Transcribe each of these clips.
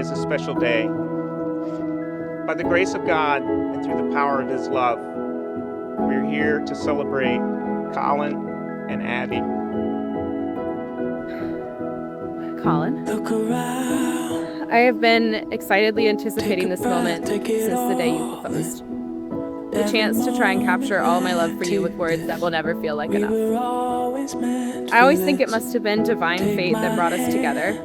is a special day. By the grace of God and through the power of His love, we're here to celebrate Colin and Abby. Colin, I have been excitedly anticipating this moment since the day you proposed. The chance to try and capture all my love for you with words that will never feel like enough. I always think it must have been divine fate that brought us together.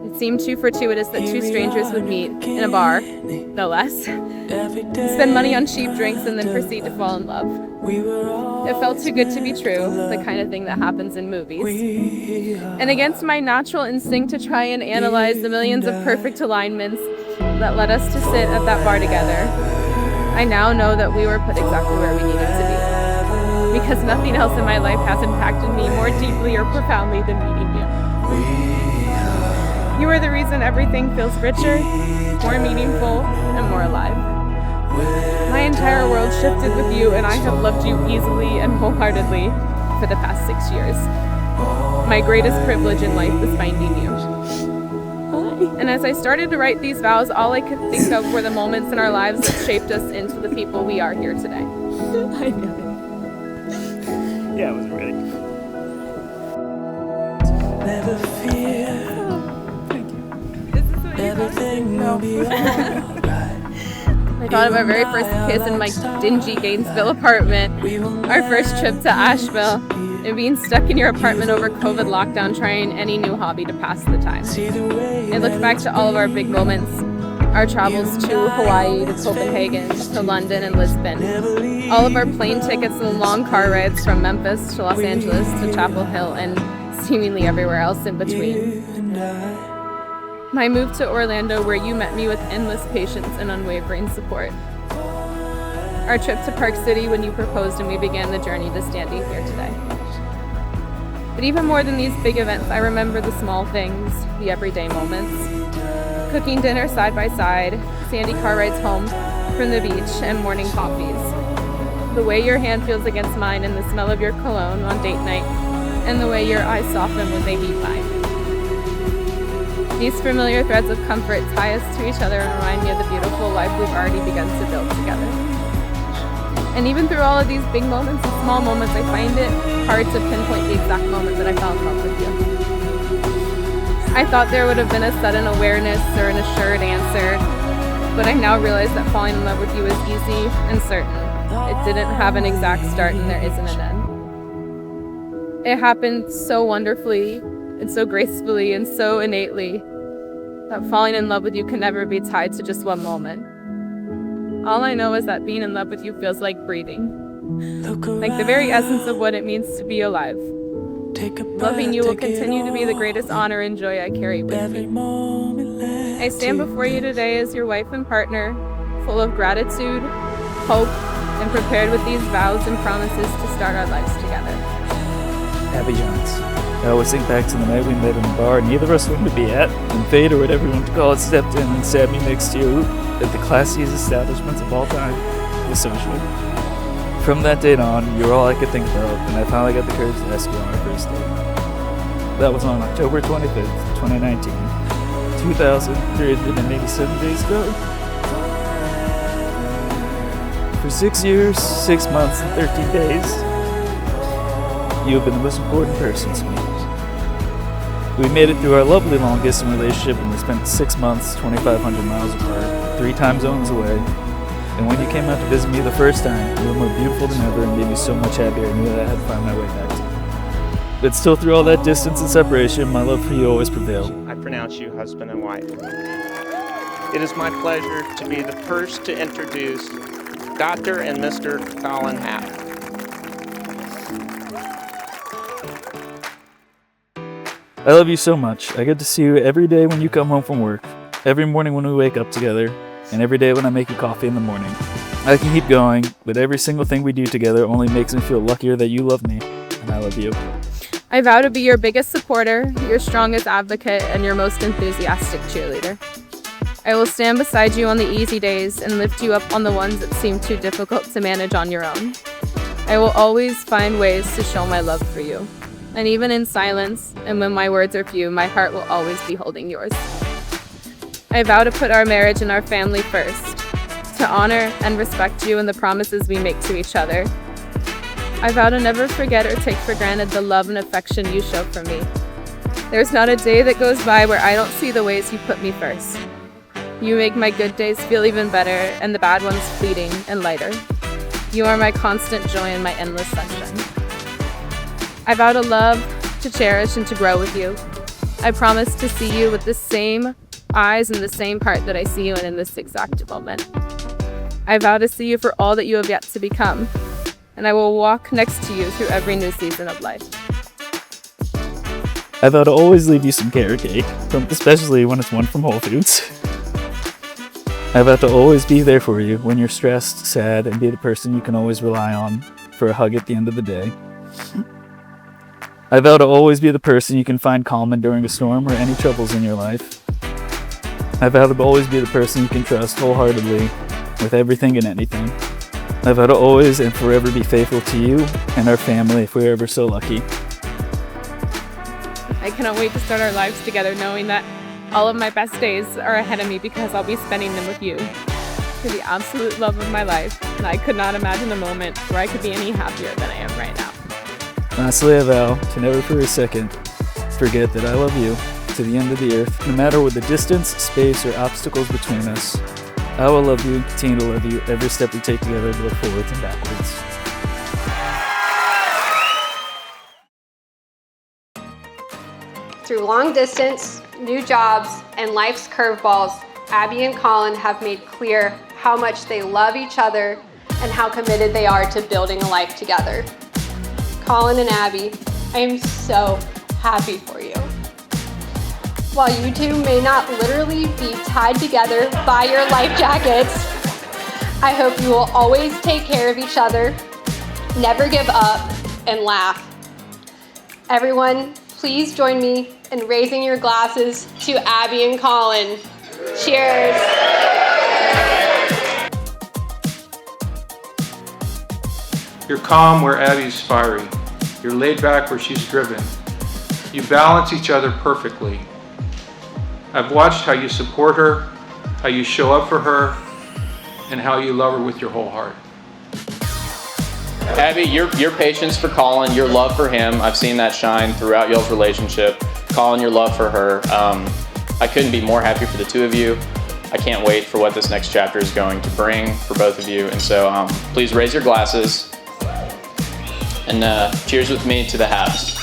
It seemed too fortuitous that two strangers would meet in a bar, no less, spend money on cheap drinks and then proceed to fall in love. It felt too good to be true, the kind of thing that happens in movies. And against my natural instinct to try and analyze the millions of perfect alignments that led us to sit at that bar together, I now know that we were put exactly where we needed to be. Because nothing else in my life has impacted me more deeply or profoundly than meeting you. You are the reason everything feels richer, more meaningful, and more alive. My entire world shifted with you, and I have loved you easily and wholeheartedly for the past 6 years. My greatest privilege in life was finding you. And as I started to write these vows, all I could think of were the moments in our lives that shaped us into the people we are here today. I know. Yeah, I wasn't ready. Never fear. This is what Everything will be alright. I thought of our very first kiss in my dingy Gainesville apartment, our first trip to Asheville, and being stuck in your apartment over COVID lockdown trying any new hobby to pass the time. I looked back to all of our big moments, our travels to Hawaii, to Copenhagen, to London and Lisbon, all of our plane tickets and long car rides from Memphis to Los Angeles to Chapel Hill and seemingly everywhere else in between. My move to Orlando, where you met me with endless patience and unwavering support. Our trip to Park City when you proposed and we began the journey to standing here today. But even more than these big events, I remember the small things, the everyday moments. Cooking dinner side by side, sandy car rides home from the beach, and morning coffees. The way your hand feels against mine and the smell of your cologne on date night, and the way your eyes soften when they meet mine. These familiar threads of comfort tie us to each other and remind me of the beautiful life we've already begun to build together. And even through all of these big moments and small moments, I find it hard to pinpoint the exact moment that I fell in love with you. I thought there would have been a sudden awareness or an assured answer, but I now realize that falling in love with you is easy and certain. It didn't have an exact start and there isn't an end. It happened so wonderfully and so gracefully and so innately that falling in love with you can never be tied to just one moment. All I know is that being in love with you feels like breathing, like the very essence of what it means to be alive. Loving you will continue to be the greatest honor and joy I carry with me. I stand before you today as your wife and partner, full of gratitude, hope, and prepared with these vows and promises to start our lives together. Abby Johns. I always think back to the night we met in the bar neither of us wanted to be at, and fate, or whatever you want to call it, stepped in and sat me next to you at the classiest establishments of all time, the Social. From that date on, you were all I could think about, and I finally got the courage to ask you on our first date. That was on October 25th, 2019, 2,387 days ago. For 6 years, 6 months, and 13 days, you have been the most important person to me. We made it through our lovely long-distance relationship, and we spent 6 months, 2,500 miles apart, 3 time zones away. And when you came out to visit me the first time, you were more beautiful than ever and made me so much happier I knew that I had to find my way back to you. But still, through all that distance and separation, my love for you always prevailed. I pronounce you husband and wife. It is my pleasure to be the first to introduce Dr. and Mr. Colin Happ. I love you so much. I get to see you every day when you come home from work, every morning when we wake up together, and every day when I make you coffee in the morning. I can keep going, but every single thing we do together only makes me feel luckier that you love me, and I love you. I vow to be your biggest supporter, your strongest advocate, and your most enthusiastic cheerleader. I will stand beside you on the easy days and lift you up on the ones that seem too difficult to manage on your own. I will always find ways to show my love for you. And even in silence, and when my words are few, my heart will always be holding yours. I vow to put our marriage and our family first, to honor and respect you and the promises we make to each other. I vow to never forget or take for granted the love and affection you show for me. There's not a day that goes by where I don't see the ways you put me first. You make my good days feel even better and the bad ones fleeting and lighter. You are my constant joy and my endless sunshine. I vow to love, to cherish, and to grow with you. I promise to see you with the same eyes and the same heart that I see you in this exact moment. I vow to see you for all that you have yet to become, and I will walk next to you through every new season of life. I vow to always leave you some carrot cake, especially when it's one from Whole Foods. I vow to always be there for you when you're stressed, sad, and be the person you can always rely on for a hug at the end of the day. I vow to always be the person you can find calm in during a storm or any troubles in your life. I vow to always be the person you can trust wholeheartedly with everything and anything. I vow to always and forever be faithful to you and our family if we're ever so lucky. I cannot wait to start our lives together knowing that all of my best days are ahead of me because I'll be spending them with you. You're the absolute love of my life, and I could not imagine a moment where I could be any happier than I am right now. Lastly, I vow to never for a second forget that I love you to the end of the earth, no matter what the distance, space, or obstacles between us. I will love you and continue to love you every step we take together, both forwards and backwards. Through long distance, new jobs, and life's curveballs, Abby and Colin have made clear how much they love each other and how committed they are to building a life together. Colin and Abby, I am so happy for you. While you two may not literally be tied together by your life jackets, I hope you will always take care of each other, never give up, and laugh. Everyone, please join me in raising your glasses to Abby and Colin. Cheers. You're calm where Abby's fiery. You're laid back where she's driven. You balance each other perfectly. I've watched how you support her, how you show up for her, and how you love her with your whole heart. Abby, your patience for Colin, your love for him, I've seen that shine throughout y'all's relationship. Colin, your love for her. I couldn't be more happy for the two of you. I can't wait for what this next chapter is going to bring for both of you. And so please raise your glasses and cheers with me to the haves.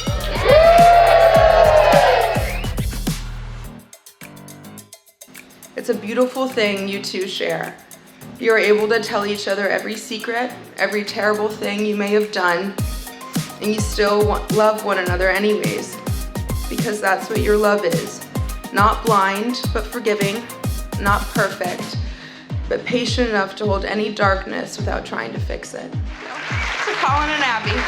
It's a beautiful thing you two share. You are able to tell each other every secret, every terrible thing you may have done, and you still love one another anyways, because that's what your love is. Not blind, but forgiving, not perfect, but patient enough to hold any darkness without trying to fix it. So Colin and Abby.